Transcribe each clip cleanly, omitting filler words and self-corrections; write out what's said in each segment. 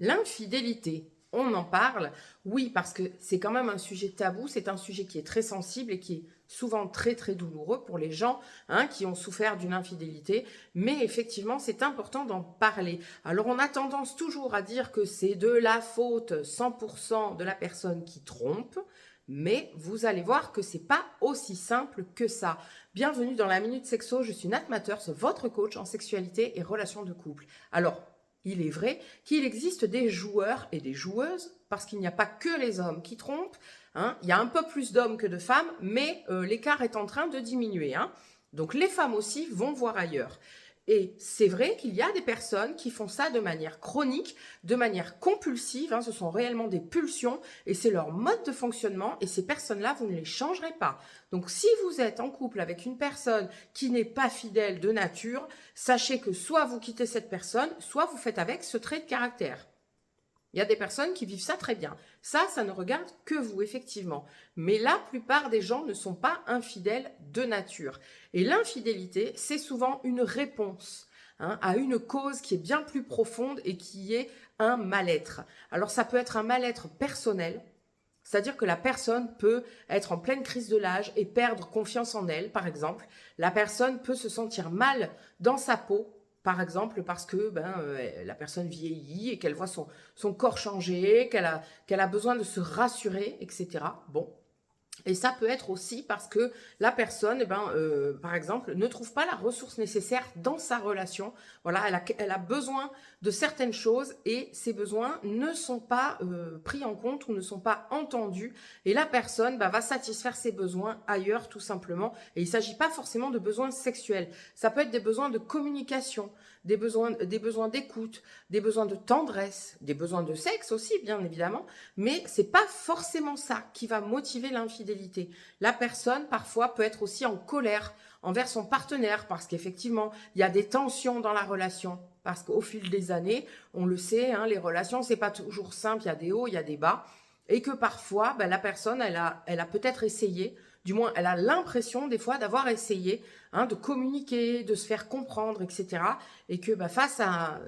L'infidélité, on en parle, oui, parce que c'est quand même un sujet tabou, c'est un sujet qui est très sensible et qui est souvent très très douloureux pour les gens qui ont souffert d'une infidélité, mais effectivement c'est important d'en parler. Alors on a tendance toujours à dire que c'est de la faute 100% de la personne qui trompe, mais vous allez voir que c'est pas aussi simple que ça. Bienvenue dans la Minute Sexo, je suis Nat Matters, votre coach en sexualité et relations de couple. Alors, il est vrai qu'il existe des joueurs et des joueuses, parce qu'il n'y a pas que les hommes qui trompent. Il y a un peu plus d'hommes que de femmes, mais l'écart est en train de diminuer. Donc les femmes aussi vont voir ailleurs. Et c'est vrai qu'il y a des personnes qui font ça de manière chronique, de manière compulsive. Ce sont réellement des pulsions et c'est leur mode de fonctionnement. Et ces personnes-là, vous ne les changerez pas. Donc si vous êtes en couple avec une personne qui n'est pas fidèle de nature, sachez que soit vous quittez cette personne, soit vous faites avec ce trait de caractère. Il y a des personnes qui vivent ça très bien. Ça ne regarde que vous, effectivement. Mais la plupart des gens ne sont pas infidèles de nature. Et l'infidélité, c'est souvent une réponse à une cause qui est bien plus profonde et qui est un mal-être. Alors ça peut être un mal-être personnel, c'est-à-dire que la personne peut être en pleine crise de l'âge et perdre confiance en elle, par exemple. La personne peut se sentir mal dans sa peau, par exemple, parce que la personne vieillit et qu'elle voit son corps changer, qu'elle a besoin de se rassurer, etc. Bon. Et ça peut être aussi parce que la personne, par exemple, ne trouve pas la ressource nécessaire dans sa relation. Voilà, elle a besoin de certaines choses et ces besoins ne sont pas pris en compte ou ne sont pas entendus. Et la personne va satisfaire ses besoins ailleurs, tout simplement. Et il ne s'agit pas forcément de besoins sexuels. Ça peut être des besoins de communication, des besoins d'écoute, des besoins de tendresse, des besoins de sexe aussi, bien évidemment. Mais c'est pas forcément ça qui va motiver l'infidélité. La personne, parfois, peut être aussi en colère envers son partenaire parce qu'effectivement, il y a des tensions dans la relation. Parce qu'au fil des années, on le sait, les relations, c'est pas toujours simple, il y a des hauts, il y a des bas. Et que parfois, la personne, elle a peut-être essayé, du moins, elle a l'impression des fois d'avoir essayé de communiquer, de se faire comprendre, etc. Et que face à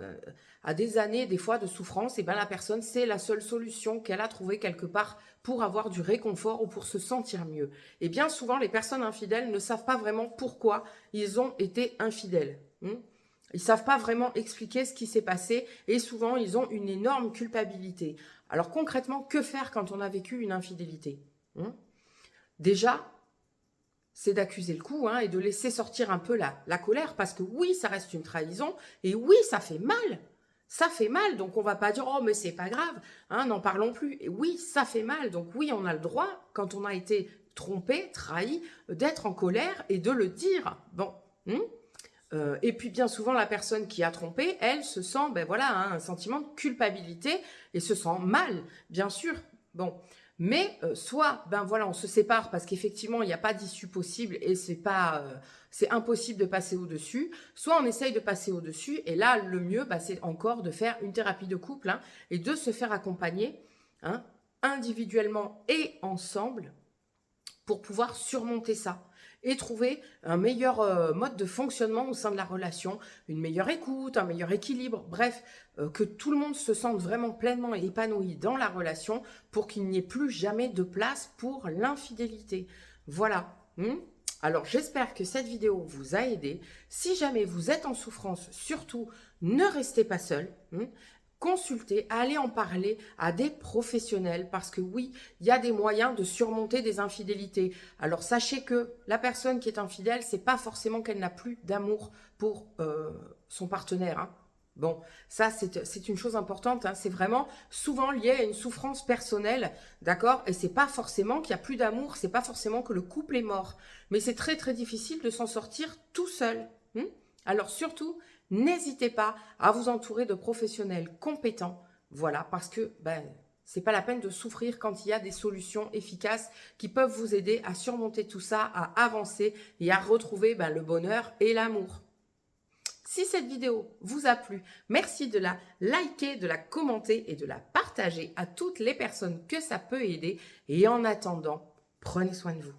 des années, des fois, de souffrance, la personne, c'est la seule solution qu'elle a trouvée quelque part pour avoir du réconfort ou pour se sentir mieux. Et bien souvent, les personnes infidèles ne savent pas vraiment pourquoi ils ont été infidèles. Ils ne savent pas vraiment expliquer ce qui s'est passé et souvent, ils ont une énorme culpabilité. Alors concrètement, que faire quand on a vécu une infidélité ? Déjà, c'est d'accuser le coup et de laisser sortir un peu la colère parce que oui, ça reste une trahison et oui, ça fait mal. Ça fait mal, donc on va pas dire « Oh, mais c'est pas grave, n'en parlons plus ». Et oui, ça fait mal, donc oui, on a le droit, quand on a été trompé, trahi, d'être en colère et de le dire. Bon. Et puis bien souvent, la personne qui a trompé, elle se sent, un sentiment de culpabilité et se sent mal, bien sûr. Bon. Mais soit, on se sépare parce qu'effectivement, il n'y a pas d'issue possible et c'est impossible de passer au-dessus. Soit on essaye de passer au-dessus et là, le mieux, c'est encore de faire une thérapie de couple et de se faire accompagner individuellement et ensemble pour pouvoir surmonter ça et trouver un meilleur mode de fonctionnement au sein de la relation, une meilleure écoute, un meilleur équilibre, bref, que tout le monde se sente vraiment pleinement épanoui dans la relation pour qu'il n'y ait plus jamais de place pour l'infidélité. Voilà. Alors, j'espère que cette vidéo vous a aidé. Si jamais vous êtes en souffrance, surtout, ne restez pas seul. Consultez, allez en parler à des professionnels parce que oui, il y a des moyens de surmonter des infidélités. Alors sachez que la personne qui est infidèle, c'est pas forcément qu'elle n'a plus d'amour pour son partenaire. Bon, ça c'est une chose importante, c'est vraiment souvent lié à une souffrance personnelle, d'accord? Et c'est pas forcément qu'il y a plus d'amour, c'est pas forcément que le couple est mort, mais c'est très très difficile de s'en sortir tout seul. Alors surtout, n'hésitez pas à vous entourer de professionnels compétents, voilà, parce que c'est pas la peine de souffrir quand il y a des solutions efficaces qui peuvent vous aider à surmonter tout ça, à avancer et à retrouver le bonheur et l'amour. Si cette vidéo vous a plu, merci de la liker, de la commenter et de la partager à toutes les personnes que ça peut aider. Et en attendant, prenez soin de vous.